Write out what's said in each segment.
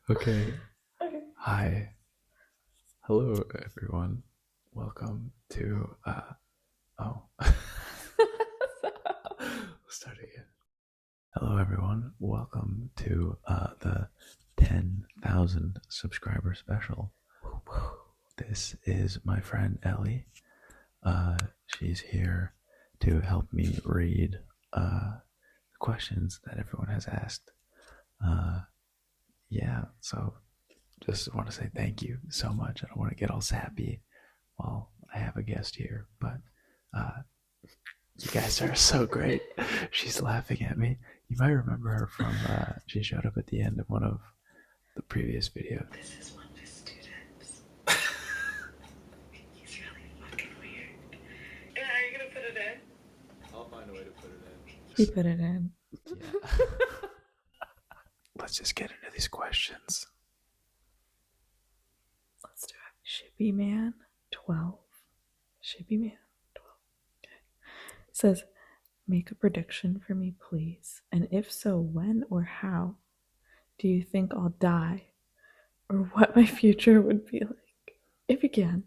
Okay. Okay. Hi. Hello, everyone. Welcome to, oh. Let's start again. Hello, everyone. Welcome to, the 10,000 subscriber special. This is my friend Ellie. She's here to help me read, questions that everyone has asked. Yeah, so just want to say thank you so much. I don't want to get all sappy while I have a guest here, but uh, you guys are so great. She's laughing at me. You might remember her from, she showed up at the end of one of the previous videos. This is one of his students. He's really fucking weird. Yeah, are you gonna put it in? I'll find a way to put it in. He put it in. Yeah. Let's just get into these questions. Let's do it. Shippy Man 12. Shippy Man 12. Okay. It says, make a prediction for me, please. And if so, when or how do you think I'll die? Or what my future would be like? If you can.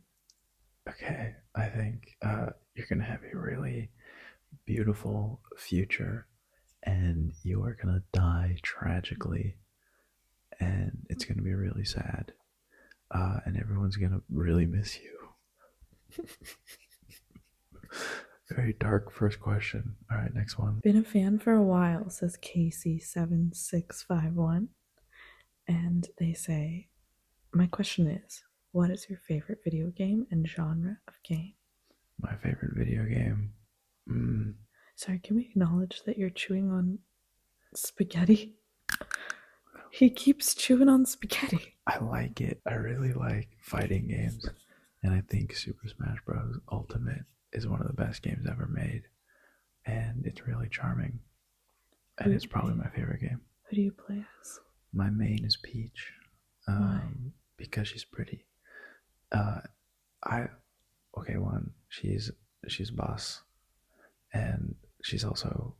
Okay, I think you're going to have a really beautiful future and you are going to die tragically and it's going to be really sad. And everyone's going to really miss you. Very dark first question. All right, next one. Been a fan for a while, says Casey7651. And they say, my question is, what is your favorite video game and genre of game? My favorite video game. Sorry, can we acknowledge that you're chewing on spaghetti? He keeps chewing on spaghetti. I like it. I really like fighting games. And I think Super Smash Bros. Ultimate is one of the best games ever made. And it's really charming. And it's probably my favorite game. Who do you play as? My main is Peach. Why? Because she's pretty. She's boss. And she's also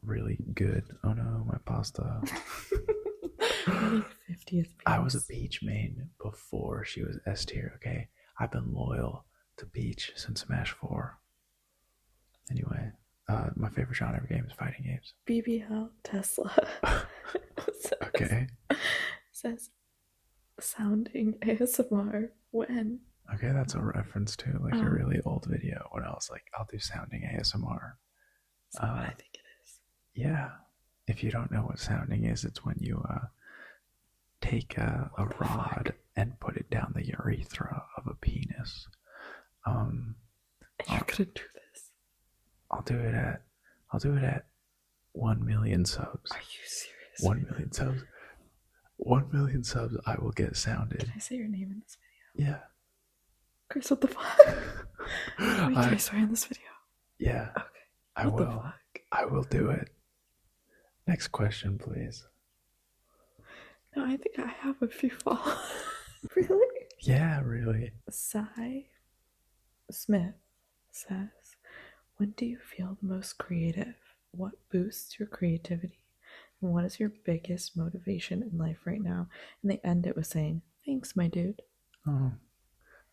really good. Oh no, my pasta. 50th piece. I was a Peach main before she was S tier, okay? I've been loyal to Peach since Smash 4. Anyway, my favorite genre of game is fighting games. BBL Tesla. Okay. Says sounding ASMR when? Okay, that's a reference to like a really old video when I was like, I'll do sounding ASMR. That's what I think it is. Yeah. If you don't know what sounding is, it's when you take a rod and put it down the urethra of a penis. And you're gonna do this. I'll do it at 1 million subs. Are you serious? 1 million subs. 1 million subs, I will get sounded. Can I say your name in this video? Yeah. Chris, what the fuck? Wait, can I swear in this video? Yeah. Okay. I will. I will do it. Next question, please. No, I think I have a few followers. Really? Yeah, really. Cy Smith says, when do you feel the most creative? What boosts your creativity? And what is your biggest motivation in life right now? And they end it with saying, thanks, my dude. Oh,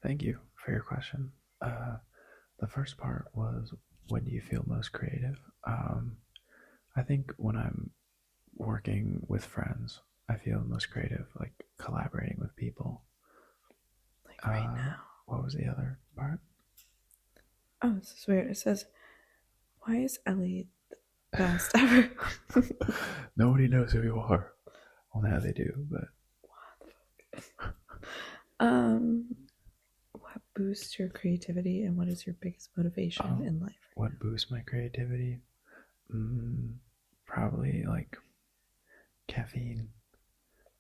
thank you for your question. The first part was, when do you feel most creative? I think when I'm working with friends, I feel most creative, like collaborating with people. Like right now. What was the other part? Oh, this is weird. It says, why is Ellie the best ever? Nobody knows who you are. Well, now they do, but. What boosts your creativity and what is your biggest motivation in life? What boosts my creativity? Probably like caffeine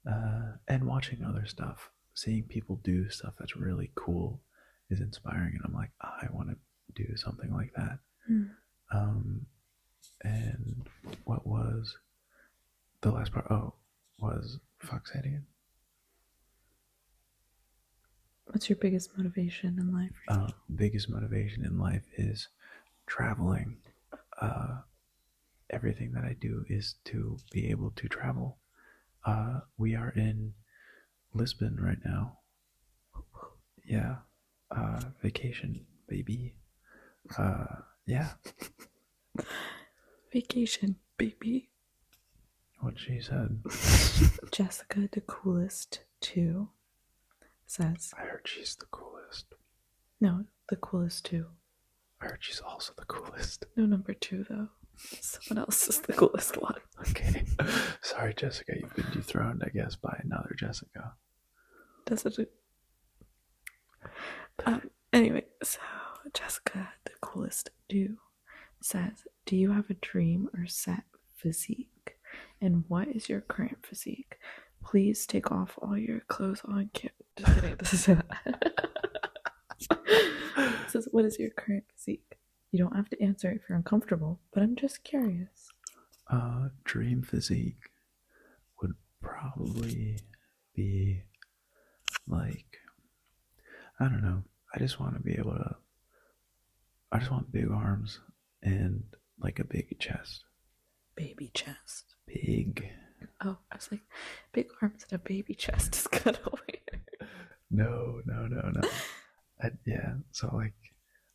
and watching other stuff. Seeing people do stuff that's really cool is inspiring, and I'm like, I want to do something like that. And what was the last part? Oh, was fuck that again? What's your biggest motivation in life? Biggest motivation in life is traveling. Everything that I do is to be able to travel We are in Lisbon right now. Yeah. Vacation, baby. Yeah. Vacation, baby. What she said. Jessica the Coolest 2 says, I heard she's the coolest. no, the Coolest 2. I heard she's also the coolest. No, number 2, though. Someone else is the coolest one. Okay. Sorry, Jessica. You've been dethroned, I guess, by another Jessica. Does it? Anyway, so Jessica the Coolest 2 says, do you have a dream or set physique? And what is your current physique? Please take off all your clothes on camera. Just kidding. This is This is, what is your current physique? You don't have to answer if you're uncomfortable, but I'm just curious. Dream physique would probably be like, I don't know. I just want big arms and like a big chest. Baby chest. Big. Oh, I was like, big arms and a baby chest is kind of weird. No. Yeah, so like,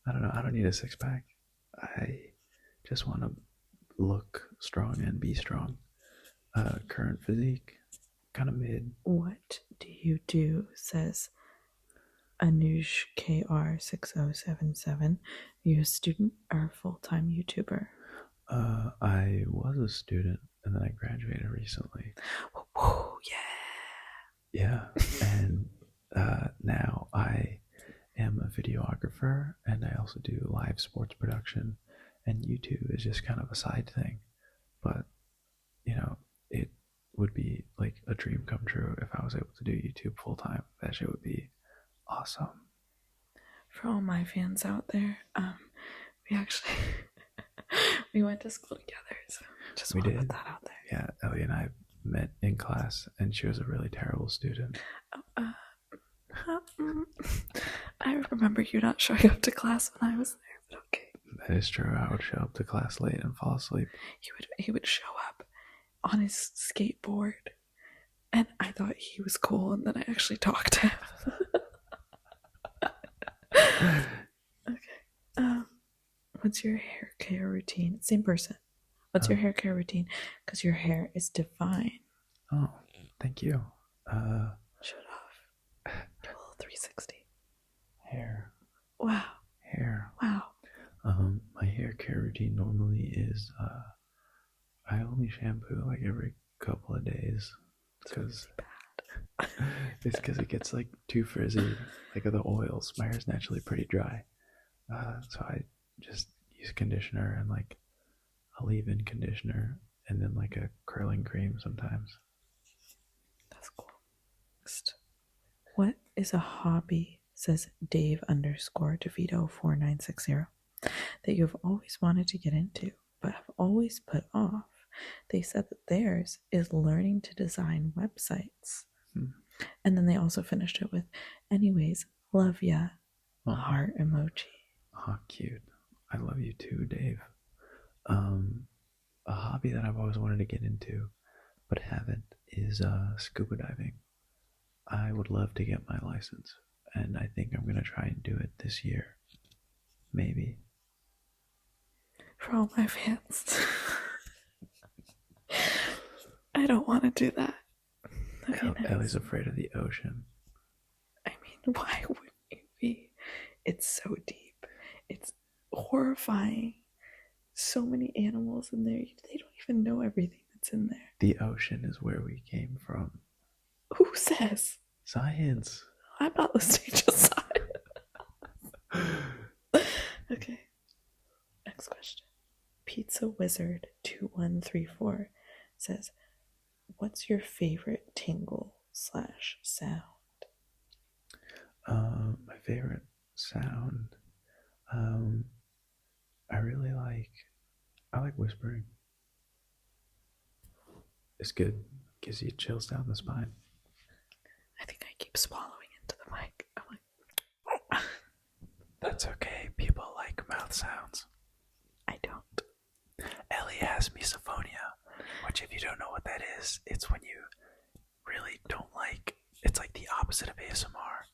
I don't know. I don't need a six pack. I just want to look strong and be strong. Current physique, kind of mid. What do you do? Says Anuj KR6077. Are you a student or a full-time YouTuber? I was a student and then I graduated recently. Oh, yeah. Yeah, and now I am a videographer and I also do live sports production, and YouTube is just kind of a side thing. But, it would be like a dream come true if I was able to do YouTube full time. That shit would be awesome. For all my fans out there, we actually we went to school together, so just want to put that out there. Yeah, Ellie and I met in class, and she was a really terrible student. I remember you not showing up to class when I was there, but okay. That is true. I would show up to class late and fall asleep. He would show up on his skateboard, and I thought he was cool, and then I actually talked to him. Okay. What's your hair care routine? Same person. What's your hair care routine? Because your hair is divine. Oh, thank you. Show it off. Do a little 360. Hair. Wow. Hair. Wow. My hair care routine normally is I only shampoo like every couple of days because it's because it gets like too frizzy, like the oils. My hair is naturally pretty dry, so I just use conditioner and like a leave-in conditioner and then like a curling cream sometimes. That's cool. Next. What is a hobby, says Dave _DeVito 4960, that you have always wanted to get into but have always put off? They said that theirs is learning to design websites. And then they also finished it with, anyways, love ya, heart emoji. Oh, cute. I love you too, Dave. A hobby that I've always wanted to get into but haven't is scuba diving. I would love to get my license, and I think I'm going to try and do it this year. Maybe. For all my fans. I don't want to do that. Okay, Ellie's afraid of the ocean. I mean, why wouldn't you be? It's so deep. It's horrifying. So many animals in there. They don't even know everything that's in there. The ocean is where we came from. Who says? Science. I'm not listening to science. Okay. Next question. Pizza Wizard 2134 says, what's your favorite tingle / sound? My favorite sound. I like whispering. It's good. Gives you chills down the spine. I think I keep swallowing into the mic. I'm like, that's okay. People like mouth sounds. I don't. Ellie has misophonia, which if you don't know what that is, it's when you really don't like. It's like the opposite of ASMR.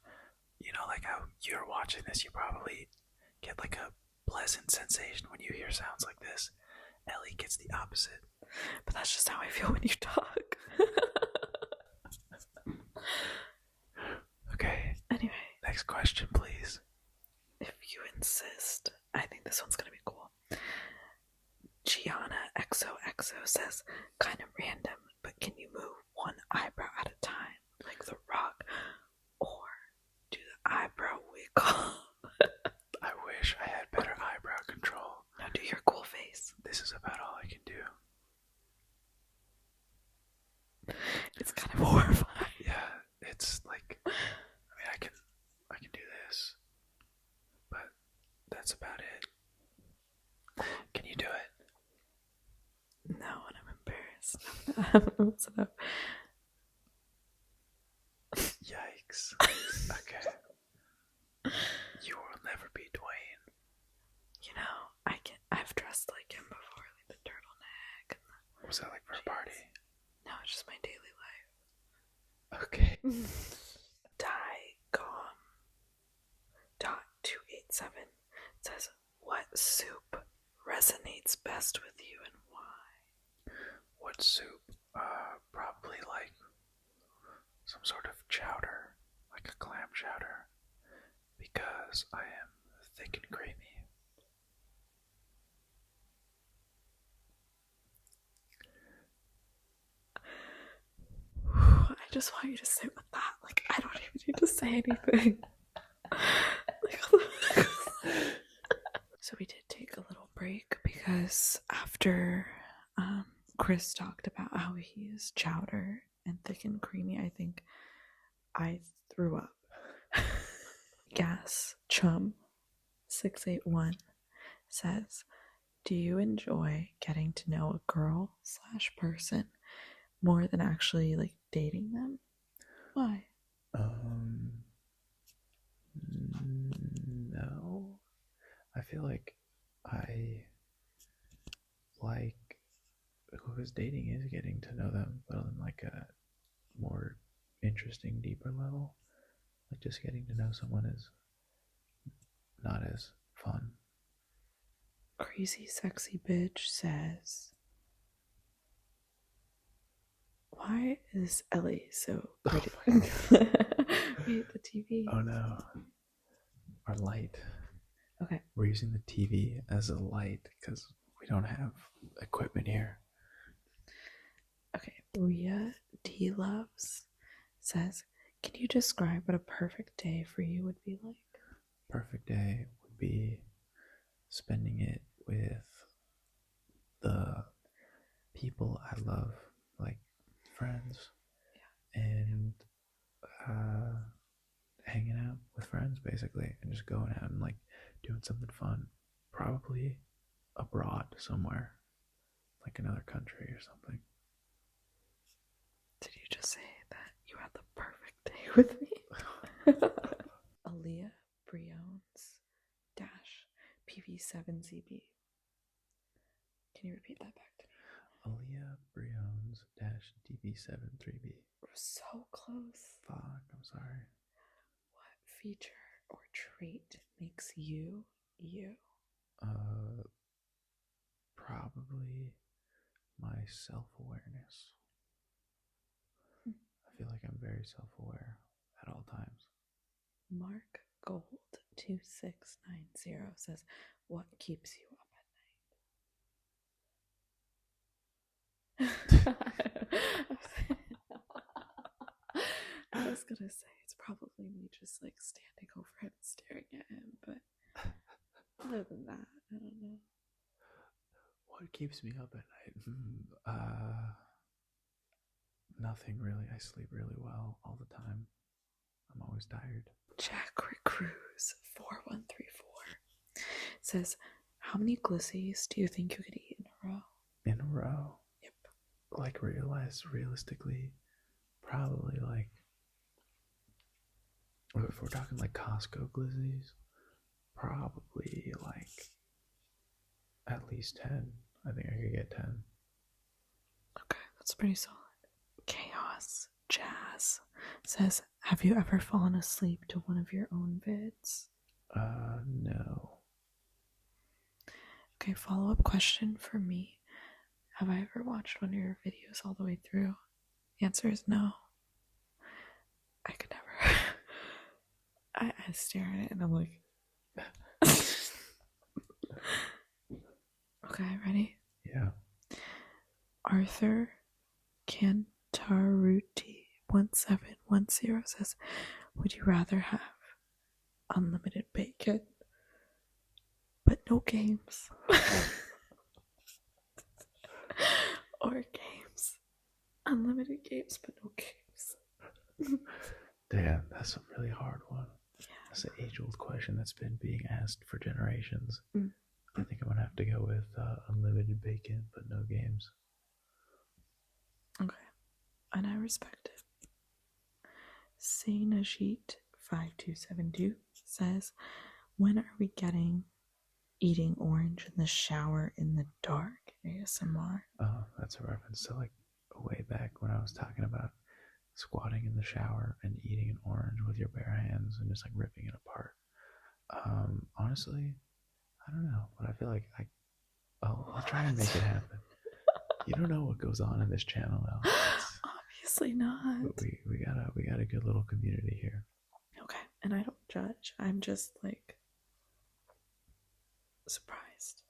You know, like how you're watching this, you probably get like a pleasant sensation when you hear sounds like this. Ellie gets the opposite. But that's just how I feel when you talk. Okay. Anyway. Next question, please. If you insist. I think this one's gonna be cool. Gianna XOXO says, kind of random, but can you move one eyebrow at a time, like The Rock, or do the eyebrow wiggle? I wish I had better eyebrow control. Now do your cool face. This is about all I can do. It's kind of horrifying. Yeah, it's like, I mean, I can do this, but that's about it. Can you do it? No, and I'm embarrassed. What's it up? Yikes. Okay. You will never be Dwayne. You know, I've dressed like him before, like the turtleneck. And Was that like for a party? no, it's just my daily life. Okay. Digom.287 says, what soup resonates best with you and why? What soup? Probably like some sort of chowder, like a clam chowder, because I am thick and creamy. I just want you to sit with that. Like, I don't even need to say anything. So we did take a little break because after Chris talked about how he is chowder and thick and creamy, I think I threw up. Gas Chum 681 says, do you enjoy getting to know a girl / person more than actually like dating them? Why? No. I feel like I like who is dating is getting to know them, but on like a more interesting, deeper level. Like just getting to know someone is not as fun. Crazy Sexy Bitch says, why is Ellie so pretty? Oh Wait, the TV. Oh no. Our light. Okay. We're using the TV as a light because we don't have equipment here. Okay. Ria D Loves says, can you describe what a perfect day for you would be like? Perfect day would be spending it with the people I love, like friends, and hanging out with friends basically, and just going out and like doing something fun, probably abroad somewhere, like another country or something. Did you just say that you had the perfect day with me? Aaliyah Briones - PV7ZB. Can you repeat that back to me? Aaliyah Briones - DB73B. We're so close. Fuck, I'm sorry. What feature or trait makes you you? Probably my self-awareness. I feel like I'm very self-aware at all times. Mark Gold 2690 says, what keeps you up at night? I was gonna say it's probably me just like standing over him staring at him, but other than that, I don't know. What keeps me up at night? Nothing really. I sleep really well all the time. I'm always tired. Jack Cruz 4134 says, how many glissies do you think you could eat in a row? In a row? Yep. Like realistically, probably like, if we're talking like Costco glissies, probably like at least 10. I think I could get 10. Okay, that's pretty solid. Chaos Jazz says, have you ever fallen asleep to one of your own vids? No. Okay, follow-up question for me. Have I ever watched one of your videos all the way through? The answer is no. I could never. I stare at it and I'm like, okay, ready? Yeah. Arthur Cantaruti 1710 says, would you rather have unlimited bacon but no games? Or games? Unlimited games but no games. Damn, that's a really hard one. Yeah. That's an age-old question that's been being asked for generations. Mm. I think I'm gonna have to go with unlimited bacon but no games. Okay, and I respect it. Sainajit 5272 says, when are we getting eating orange in the shower in the dark ASMR? Oh, that's a reference to like way back when I was talking about squatting in the shower and eating an orange with your bare hands and just like ripping it apart. Honestly, I don't know, but I feel like I'll try and make it happen. You don't know what goes on in this channel, though. Obviously not. But we got a good little community here. Okay, and I don't judge. I'm just like surprised.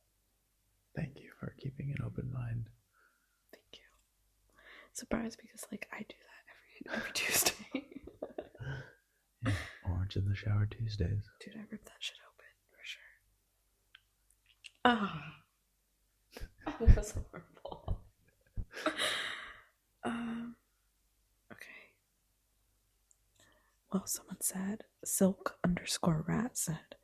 Thank you for keeping an open mind. Thank you. Surprised because like I do that every Tuesday. Yeah, orange in the shower Tuesdays. Dude, I ripped that shit open for sure. Ah, that was horrible. Okay. Well, someone said, silk_rat said,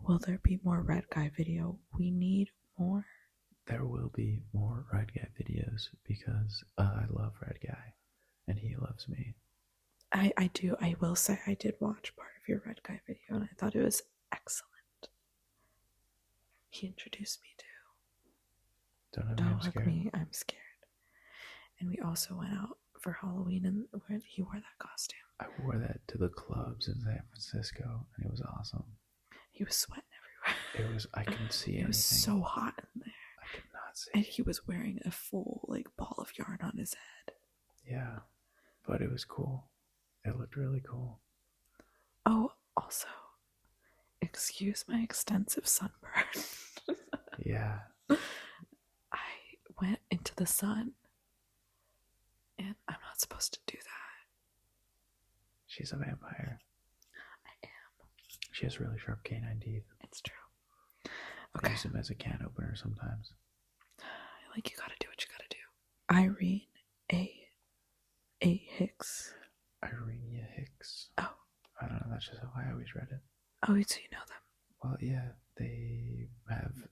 will there be more red guy video? We need more. There will be more Red Guy videos because I love Red Guy and he loves me. I do. I will say I did watch part of your red guy video and I thought it was excellent. He introduced me to. Don't hug me. I'm scared. And we also went out for Halloween and he wore that costume. I wore that to the clubs in San Francisco and it was awesome. He was sweating everywhere. It was, I couldn't see anything. It was so hot in there. I could not see. And he was wearing a full like ball of yarn on his head. Yeah, but it was cool. It looked really cool. Oh, also, excuse my extensive sunburn. Yeah. I went into the sun and I'm not supposed to do that. She's a vampire. I am. She has really sharp canine teeth. It's true. I use them as a can opener sometimes. Like, you gotta do what you gotta do. Irene A. Hicks. Irenia Hicks. Oh. I don't know, that's just how I always read it. Oh, so you know them. Well, yeah, they have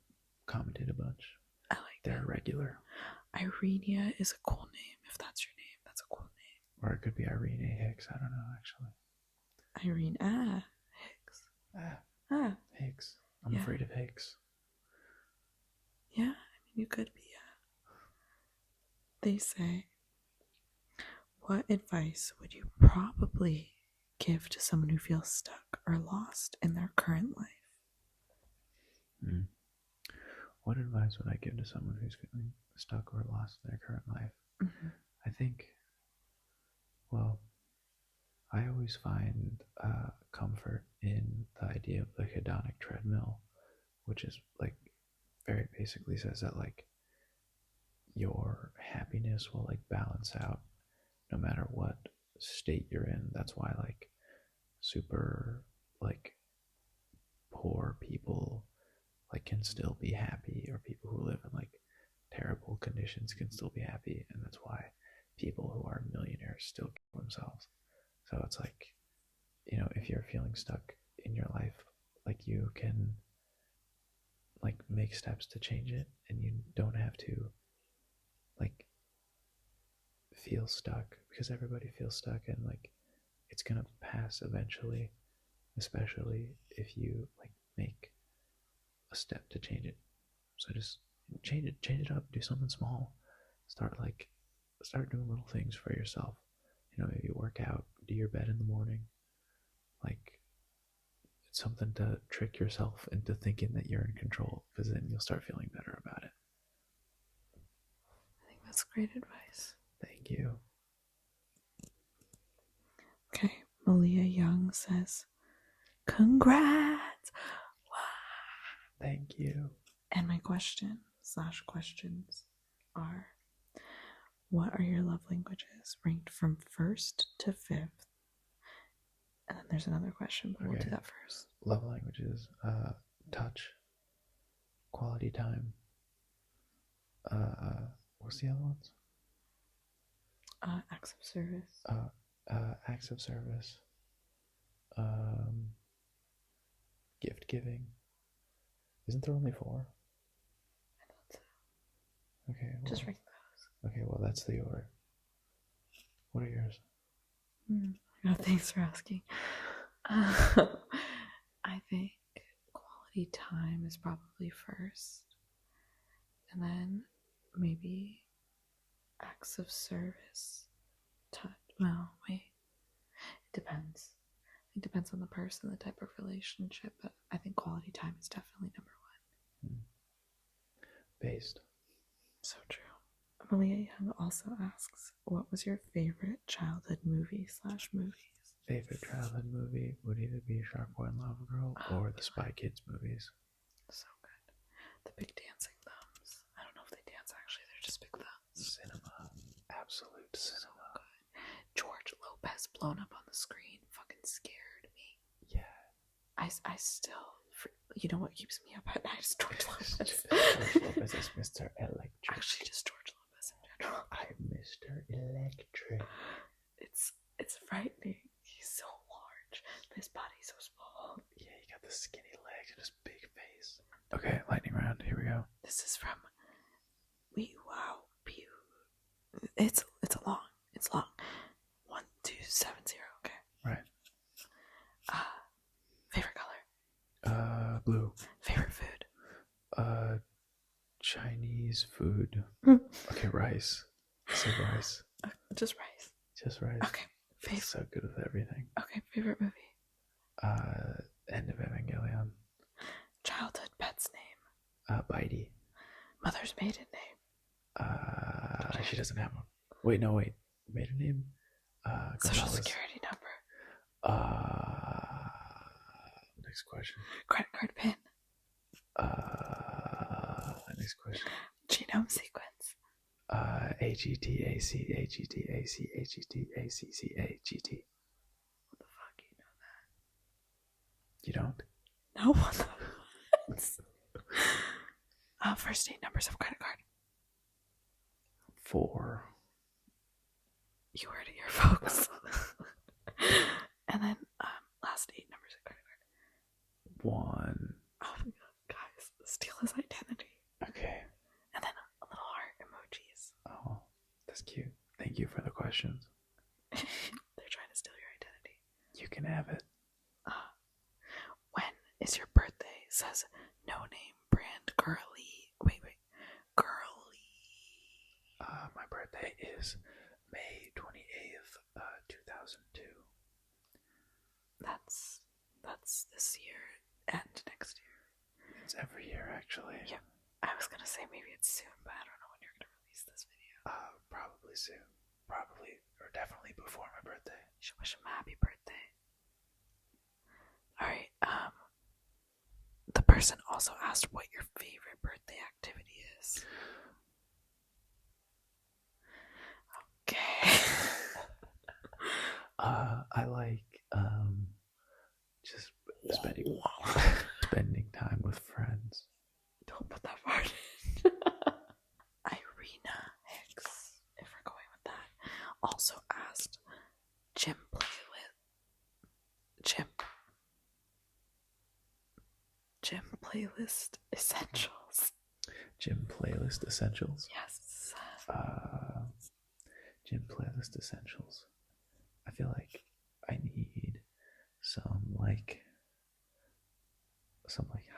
commented a bunch. I like They're that. regular. Irenia is a cool name. If that's your name, that's a cool name. Or it could be Irene A. Hicks. I don't know, actually. Irene Hicks. Hicks. I'm afraid of Hicks. Yeah, I mean, you could be. They say, what advice would you probably give to someone who feels stuck or lost in their current life? What advice would I give to someone who's feeling stuck or lost in their current life? Mm-hmm. I think, well, I always find comfort in the idea of the hedonic treadmill, which is like very basically says that like your happiness will like balance out no matter what state you're in. That's why like super like poor people like can still be happy, or people who live in like terrible conditions can still be happy, and that's why people who are millionaires still kill themselves. So it's like, you know, if you're feeling stuck in your life, like you can like make steps to change it, and you don't have to like feel stuck, because everybody feels stuck, and like it's gonna pass eventually, especially if you like make a step to change it. So just change it up, do something small, start doing little things for yourself, maybe work out, do your bed in the morning. Like, it's something to trick yourself into thinking that you're in control, because then you'll start feeling better about it. I think that's great advice. Thank you. Okay, Malia Young says, congrats! Thank you. And my questions are, what are your love languages ranked from 1st to 5th? And then there's another question, but we'll do that first. Love languages, touch, quality time. What's the other ones? Acts of service. Acts of service. Gift giving. Isn't there only 4? I thought so. Okay. Well, just rank those. Okay, well, that's the order. What are yours? No, thanks for asking. I think quality time is probably first. And then maybe acts of service. Touch. Well, wait. It depends. It depends on the person, the type of relationship, but I think quality time is definitely number 1. Based. So true. Malia Young also asks, what was your favorite childhood movie/movies? Favorite childhood movie would either be Shark Boy and Lava Girl or the Spy Kids movies. So good. The big dancing thumbs. I don't know if they dance actually, they're just big thumbs. Cinema. Absolute cinema. So good. George Lopez blown up on the screen fucking scared me. Yeah. I still, you know what keeps me up at night is George Lopez. George Lopez is Mr. Electric. Actually, just George Lopez in general. I'm Mr. Electric. It's frightening. He's so large. His body's so small. Yeah, he got the skinny legs and his big face. Okay, lightning round. Here we go. This is from It's long. It's long. 1270. Okay. Right. Favorite color. Blue. Favorite food. Chinese food. Okay, rice. Say rice. Just rice. Just rice. Okay. It's so good with everything. Okay. Favorite movie. End of Evangelion. Childhood pet's name. Bitey. Mother's maiden name. She doesn't have one. Wait. Maiden name? Social Gonzalez. security number. Next question. Credit card pin. Next question. Genome sequence. AGTAC, AGTAC, AGTACCA, What the fuck? You know that? You don't? No. What the first 8 numbers of credit card. 4. You heard it here, folks. And then last 8 numbers of credit card. 1. Oh my god, guys, steal his identity. Okay. And then a little heart emojis. Oh, that's cute. Thank you for the questions. They're trying to steal your identity. You can have it. When is your birthday? Says no name brand girly. Wait. Girly. My birthday is May 28th, 2002. That's this year and next year. It's every year, actually. Yeah. I was gonna say maybe it's soon, but I don't know when you're gonna release this video. Probably soon. Probably, or definitely before my birthday. You should wish him a happy birthday. Alright, the person also asked what your favorite birthday activity is. Okay. I like just spending time with friends. Don't put that part in. Irina Hicks, if we're going with that, also asked gym playlist essentials. Gym playlist essentials? Yes. Gym playlist essentials. I feel like I need some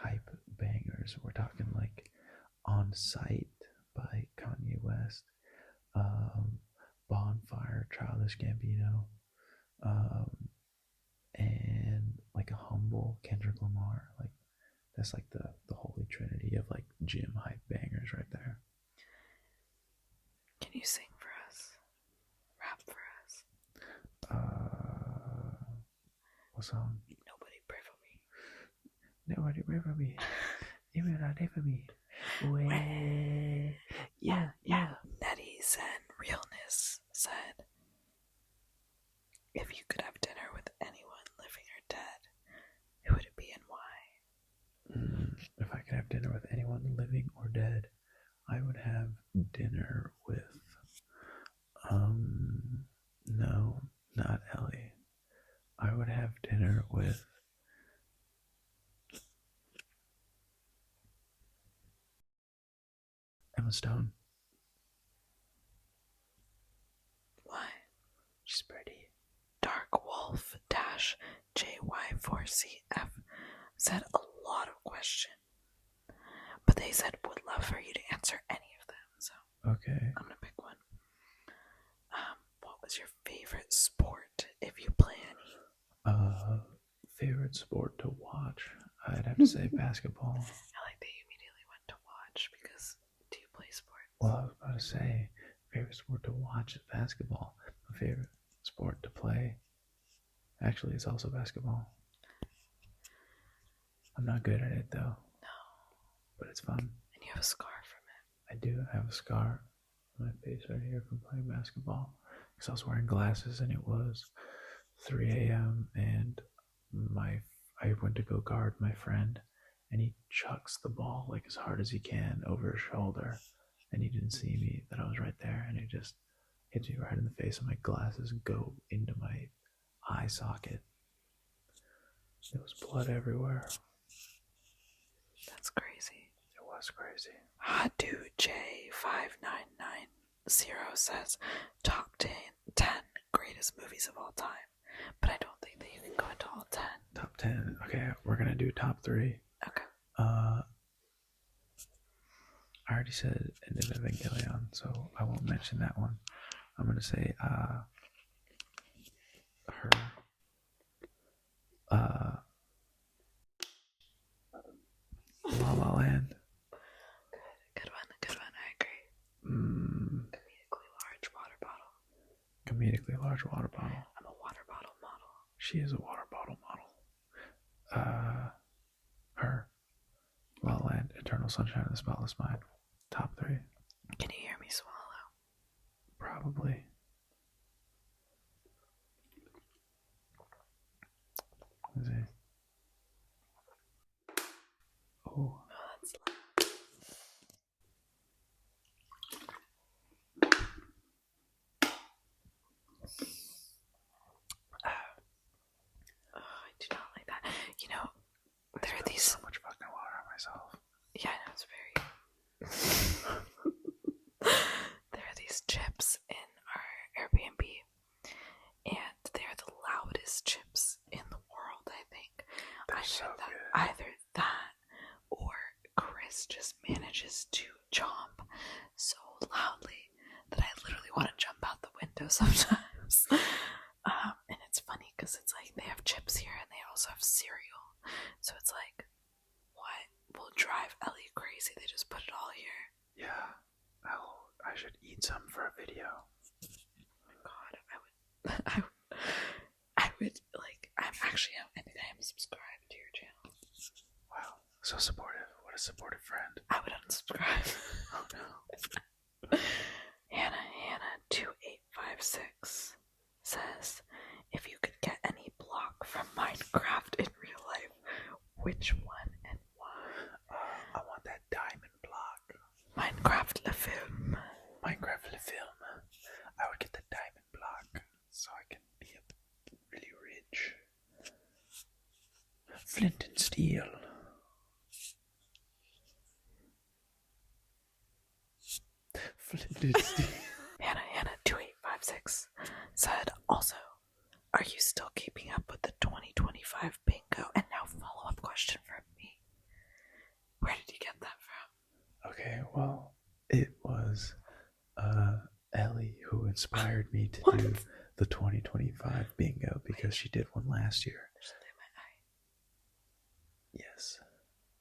hype bangers. We're talking like On Sight by Kanye West, Bonfire, Childish Gambino, and like a humble Kendrick Lamar. Like that's like the holy trinity of like gym hype bangers right there. Can you sing for us? Rap for us? What song? Nobody pray for me. Nobody pray for me. You will not pray for me. Way. Yeah. Netties and Realness said, if you could have dinner with anyone living or dead, who would it be and why? If I could have dinner with anyone living or dead, I would have dinner with no, not Ellie. I would have dinner with Emma Stone. Why? She's pretty. Dark Wolf JY4CF said a lot of questions, but they said would love for you to answer any of them. So okay, I'm gonna pick one. What was your favorite sport if you play any? Favorite sport to watch? I'd have to say basketball. I like that you immediately went to watch because do you play sports? Well, I was about to say favorite sport to watch is basketball. My favorite sport to play, actually, it's also basketball. I'm not good at it though. No. But it's fun. And you have a scar from it. I do have a scar on my face right here from playing basketball. Because I was wearing glasses and it was 3 a.m. and I went to go guard my friend and he chucks the ball like as hard as he can over his shoulder and he didn't see me that I was right there and it just hits me right in the face and my glasses go into my eye socket. There was blood everywhere. That's crazy. It was crazy. Hot Dude J5990 says top 10 greatest movies of all time, but I don't think that you can go into all 10. Top 10. Okay, we're gonna do top 3. Okay. I already said End of Evangelion, so I won't mention that one. I'm gonna say her. La La Land. Good one. I agree. Comedically large water bottle. I'm a water bottle model. She is a water bottle model. Her. La La Land, Eternal Sunshine of the Spotless Mind. Top 3. Can you hear me swallow? Probably. Let's see. Oh, that's I do not like that. You know, there are these so much fucking water on myself. Yeah, I know, it's very there are these chips in our Airbnb and they're the loudest chips in the world, I think. Either that or Chris just manages to chomp so loudly that I literally want to jump out the window sometimes. And it's funny because it's like they have chips here and they also have cereal. So it's like, what will drive Ellie crazy? They just put it all here. Yeah. I should eat some for a video. Oh my god, I would like, I am subscribed to your channel. Wow, so supportive. What a supportive friend. I would unsubscribe. Oh no. Hannah2856 says, if you could get any block from Minecraft in real life, which one and why? I want that diamond block. Minecraft Le Film. Minecraft Le Film. I would get the diamond block so I can be really rich. Flint and Steel. Flint and Steel. Hannah2856 said, also, are you still keeping up with the 2025 bingo? And now follow-up question from me. Where did you get that from? Okay, well, it was Ellie, who inspired me to What? do the 2025 bingo because she did one last year. There's something Yes.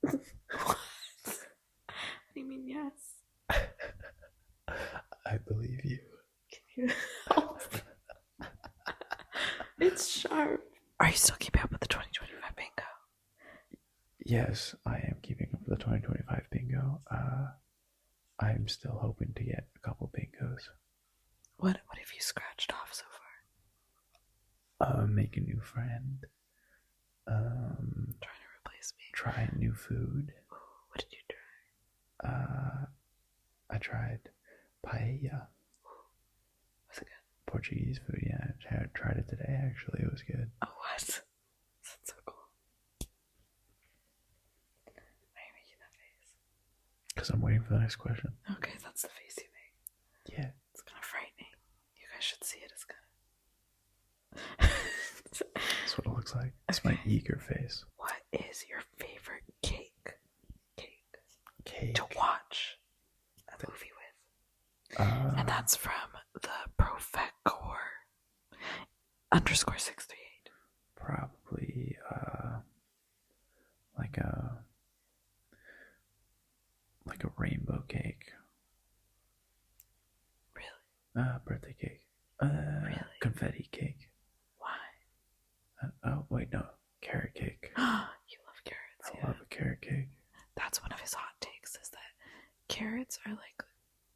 in my eye. What? What do you mean, yes? I believe you. Can you help? It's sharp. Are you still keeping up with the 2025 bingo? Yes, I am keeping up with the 2025 bingo. I'm still hoping to get a couple bingos. What have you scratched off so far? Make a new friend. Trying to replace me. Try new food. Ooh, what did you try? I tried paella. Was it good? Portuguese food, yeah. I tried it today, actually. It was good. Oh, what? That's so cool. Why are you making that face? Because I'm waiting for the next question. Okay, that's the face you make. Yeah. It's kind of frightening. You guys should see it. It's kind of... That's what it looks like. It's my eager face. What is your favorite cake? Cake. To watch a movie with. And that's from the Profecor _638. Probably like a rainbow cake. Really? Birthday cake. Really? Confetti cake. Why? Oh wait, no, carrot cake. You love carrots. I love a carrot cake. That's one of his hot takes, is that carrots are like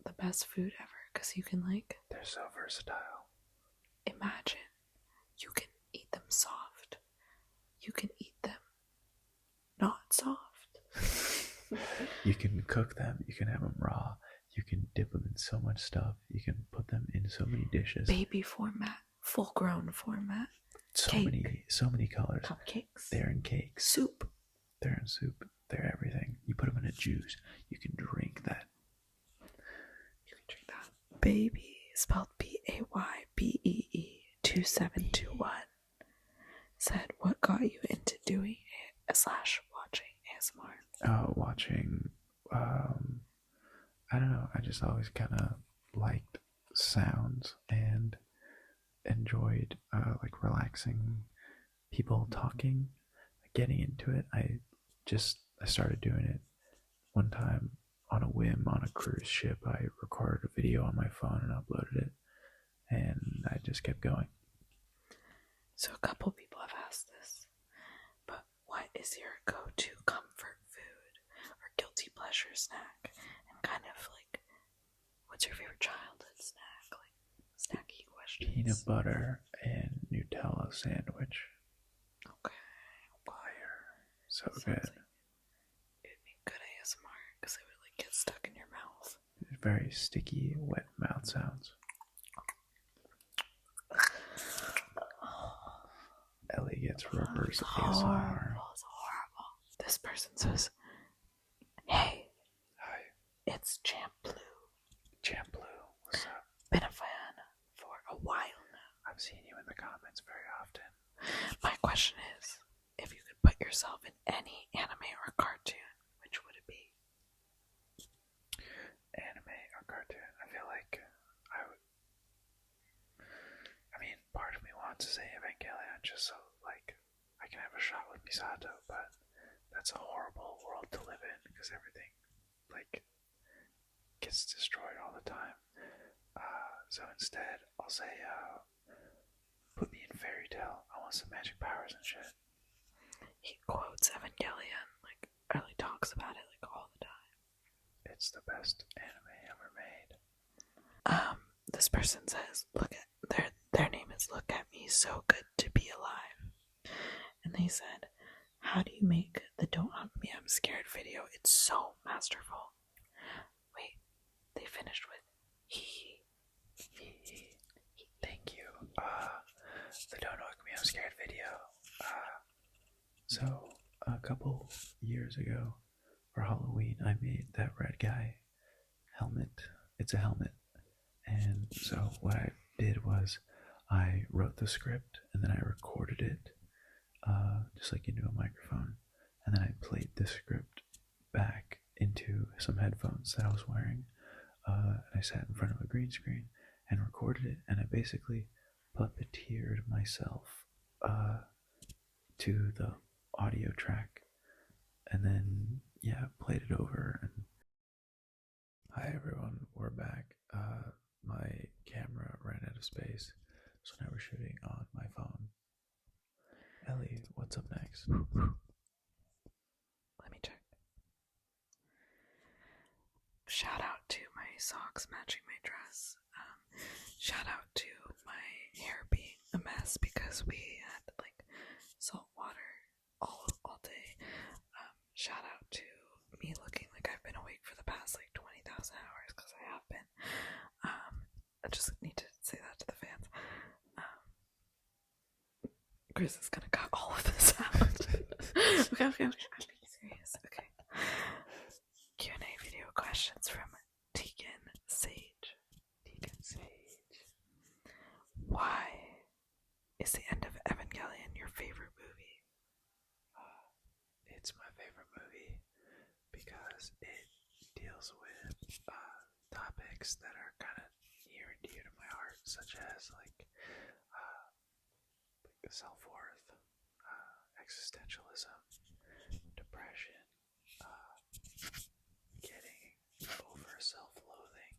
the best food ever because you can like... They're so versatile. Imagine you can eat them soft. You can eat them not soft. You can cook them. You can have them raw. You can dip them in so much stuff. You can put them in so many dishes. Baby format, full grown format. So cake. many colors. Cupcakes. They're in cakes. Soup. They're in soup. They're everything. You put them in a juice. You can drink that. Baby, spelled BAYBEE 2721, said, what got you into doing it / watching ASMR? Watching, I don't know, I just always kind of liked sounds and enjoyed like relaxing people talking, getting into it. I started doing it one time on a whim on a cruise ship. I recorded a video on my phone and uploaded it, and I just kept going. So a couple people have asked this, but what is your go-to comfort food or guilty pleasure snack? And kind of like, what's your favorite childhood snack? Like, snacky questions. Peanut butter and Nutella sandwich. Okay. Fire. So Sounds good. like it'd be good ASMR because it would like get stuck in your mouth. Very sticky, wet mouth sounds. Ellie gets rubbers ASMR. It's horrible. This person says, hey. Hi. It's Champ Blue. Champ Blue, what's up? Been a fan for a while now. I've seen you in the comments very often. My question is, if you could put yourself in any anime or cartoon, which would it be? Anime or cartoon? I feel like I would... I mean, part of me wants to say Evangelion just so, like, I can have a shot with Misato, but that's a horrible world to live in because everything, like, gets destroyed all the time. So instead, I'll say, put me in Fairy Tail. I want some magic powers and shit. He quotes Evangelion, like, Ellie talks about it, like, all the time. It's the best anime ever made. This person says, look at, their name is Look At Me, So Good to Be Alive. And they said, how do you make the Don't Hump Me, I'm Scared video? It's so masterful. Wait, they finished with hee. Thank you. The Don't Hug Me, I'm Scared video. So, a couple years ago, for Halloween, I made that red guy helmet. It's a helmet. And so what I did was I wrote the script and then I recorded it just like into a microphone, and then I played the script back into some headphones that I was wearing, and I sat in front of a green screen and recorded it, and I basically puppeteered myself to the audio track, and then played it over. And hi everyone, we're back. My camera ran out of space, so now we're shooting on my phone. Ellie, what's up next? Let me check. Shout out to my socks matching my dress. Shout out to my hair being a mess because we had like salt water all day. Shout out to me looking like I've been awake for the past like 20,000 hours, because I have been. I just need to say that to the fans. Chris is gonna cut all of this out. Okay, I'm being serious. Okay. Q&A video questions from Tegan Sage. Why is the end of Evangelion your favorite movie? It's my favorite movie because it deals with topics that are kind of near and dear to my heart, such as like self-worth, existentialism, depression, getting over self-loathing,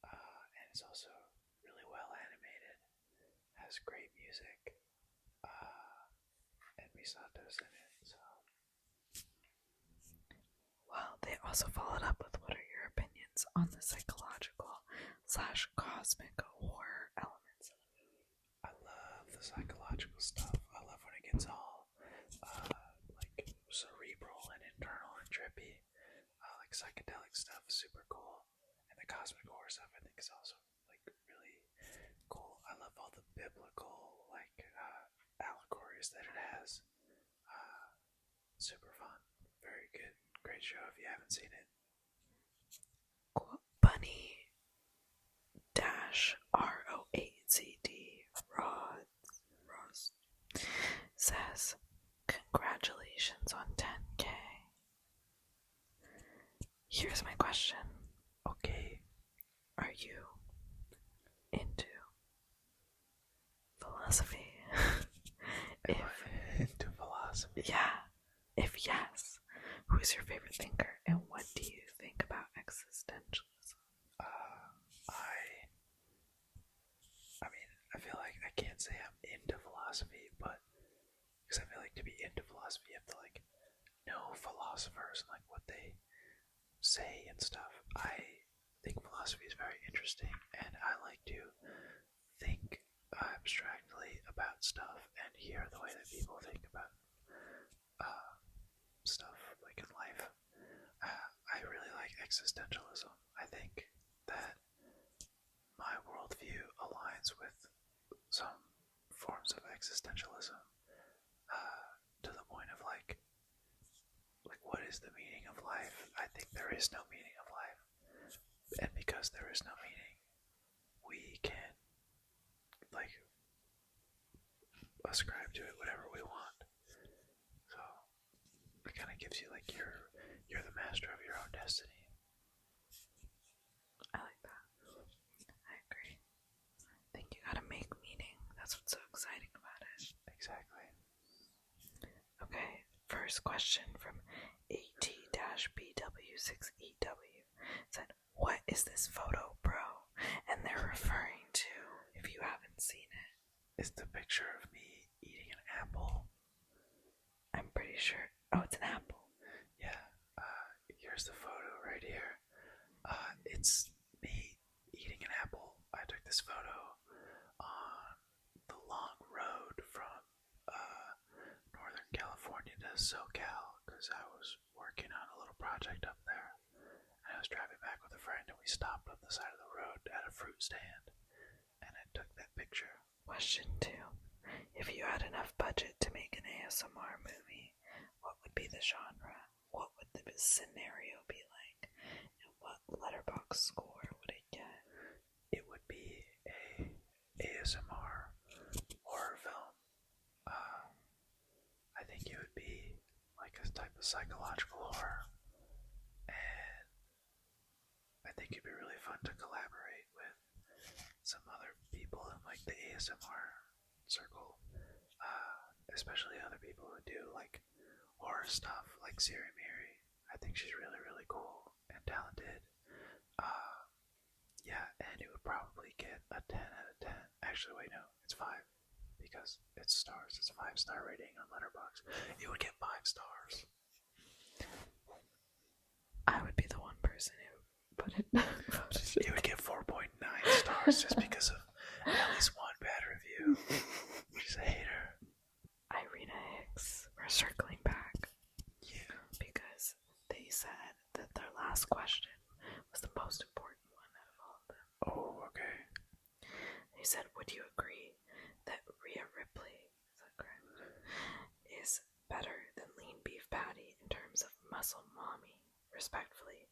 and it's also really well animated, has great music, and Misato's in it, so. Well, they also followed up with, what are your opinions on the psychological/cosmic horror elements of the movie? I love the psychological stuff. I love when it gets all like cerebral and internal and trippy. Like psychedelic stuff is super cool, and the cosmic horror stuff I think is also like really cool. I love all the biblical like allegories that it has. Super fun, very good, great show if you haven't seen it. Bunny -ROAZD Ross says, congratulations on 10K. Here's my question. Okay. Are you into philosophy? Am I into philosophy? Yeah. If yes, who is your favorite thinker, and what do you think about existentialism? I mean, I feel like I can't say I'm into philosophy, but because I feel like to be into philosophy, you have to like know philosophers and like what they say and stuff. I think philosophy is very interesting, and I like to think abstractly about stuff and hear the way that people think about stuff like in life. I really like existentialism. I think that my worldview aligns with some forms of existentialism, to the point of like what is the meaning of life? I think there is no meaning of life, and because there is no meaning, we can like ascribe to it whatever we want. So it kind of gives you like you're the master of your own destiny. I like that. I agree. I think you gotta make meaning. That's what's so exciting about it. Exactly. Okay, first question from AT-BW6EW said, what is this photo, bro? And they're referring to, if you haven't seen it, It's the picture of me eating an apple. I'm pretty sure. Oh, it's an apple. Yeah. Here's the photo right here. It's me eating an apple. I took this photo on the long road from Northern California to SoCal because I was working on a little project up there. And I was driving back with a friend, and we stopped on the side of the road at a fruit stand, and I took that picture. Question 2. If you had enough budget to make an ASMR movie, what would be the genre? What would the scenario be like? And what letterbox score would it get? It would be a ASMR horror film. I think it would be like a type of psychological horror, and I think it'd be really fun to collaborate with people in like the ASMR circle, especially other people who do like horror stuff, like Siri Miri. I think she's really, really cool and talented. Uh, yeah, and it would probably get a 10 out of 10. Actually, wait, no, it's 5 because it's stars. It's a 5-star rating on Letterboxd. It would get 5 stars. I would be the one person who put it. It would get 4.9 stars just because of at least one bad review. She's a hater. Irina Hicks, we're circling back. Yeah. Because they said that their last question was the most important one out of all of them. Oh, okay. They said, would you agree that Rhea Ripley, is that correct, is better than lean beef patty in terms of muscle mommy, respectfully?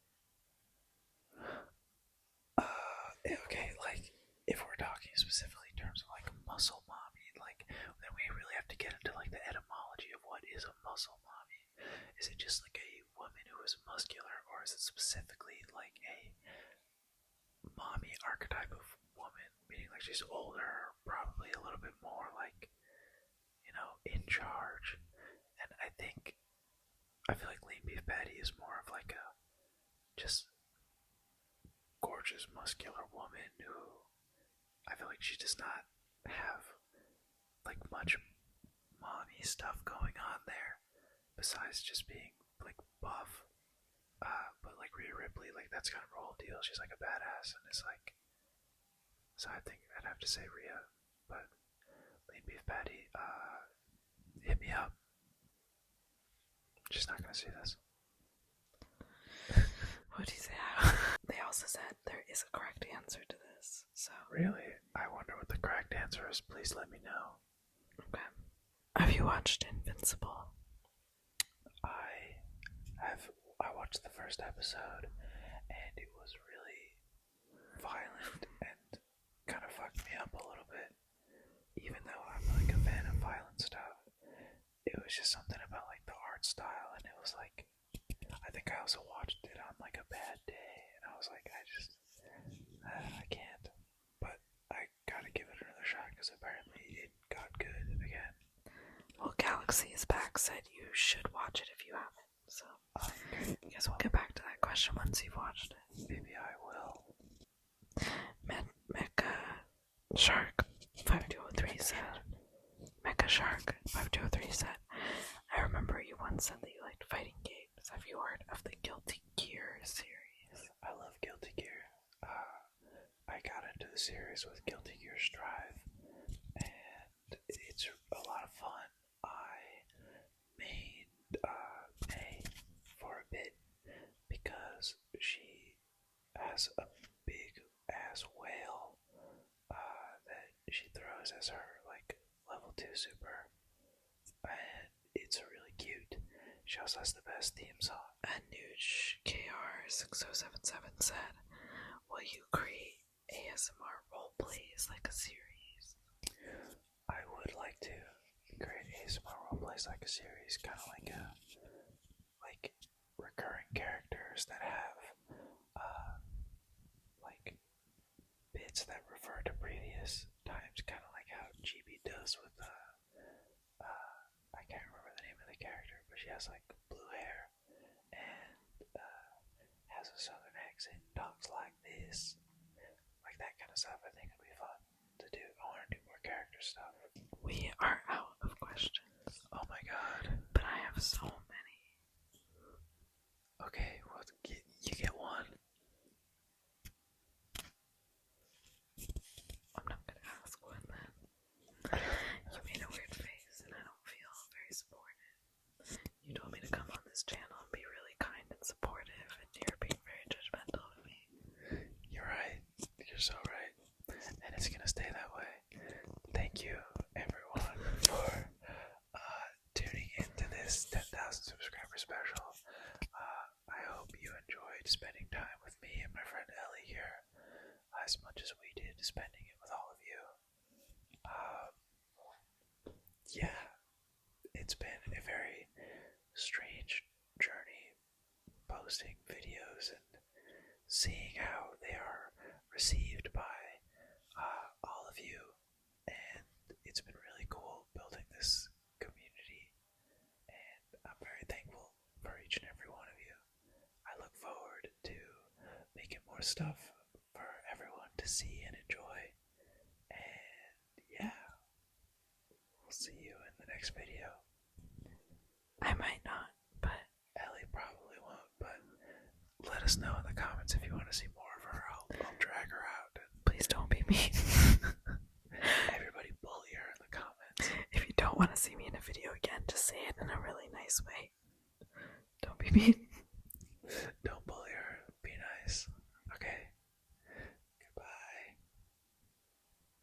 Okay, like, if we're talking specifically in terms of, like, muscle mommy, like, then we really have to get into, like, the etymology of what is a muscle mommy. Is it just, like, a woman who is muscular, or is it specifically, like, a mommy archetype of woman, meaning, like, she's older, probably a little bit more, like, you know, in charge? And I feel like lean beef patty is more of, like, a just gorgeous, muscular woman who I feel like she does not have like much mommy stuff going on there besides just being like buff. But like Rhea Ripley, like that's kind of her whole deal. She's like a badass, and it's like, so I think I'd have to say Rhea. But lean beef patty, hit me up. She's not gonna see this. What do you say? They also said there is a correct answer to this. So really, I wonder what the correct answer is. Please let me know. Okay. Have you watched Invincible? I watched the first episode, and it was really violent and kind of fucked me up a little bit. Even though I'm like a fan of violent stuff, it was just something about like the art style, and it was like, I think I also watched it on like a bad day, and I was like, I can't. But I gotta give it another shot because apparently it got good again. Well, Galaxy is Back said you should watch it if you haven't. So Okay. I guess we'll get back to that question once you've watched it. Maybe I will. Mecha Shark 5203 said. Mecha Shark 5203 said, I remember you once said that you liked fighting games. Have you heard of the Guilty Gear series? I love Guilty Gear. I got into the series with Guilty Gear Strive, and it's a lot of fun. I made May for a bit because she has a big ass whale that she throws as her like level 2 super, and it's really cute. She also has the best theme song. Anuj KR6077 said, will you create ASMR roleplays like a series? I would like to create ASMR roleplays like a series, kind of like recurring characters that have like bits that refer to previous times, kind of like how GB does with I can't remember the name of the character, but she has like blue hair and has a southern accent, talks like this, like that kind of stuff. I think it'd be fun to do. I want to do more character stuff. We are out of questions. Oh my god. But I have so many. Okay, well, you get one. I'm not gonna ask one then. You made a weird face and I don't feel very supported. You told me to come on this channel and be really kind and supportive, and you're being very judgmental of me. You're right. You're so right. And it's gonna stay that way. Thank you, everyone, for tuning into this 10,000 subscriber special. I hope you enjoyed spending time with me and my friend Ellie here as much as we did spending it with all of you. Yeah, it's been a very strange journey posting videos and seeing how they are received by all of you stuff for everyone to see and enjoy. And yeah, we'll see you in the next video. I might not, but Ellie probably won't, but let us know in the comments if you want to see more of her. I'll drag her out. Please don't be mean. Everybody bully her in the comments. If you don't want to see me in a video again, just say it in a really nice way. Don't be mean. Don't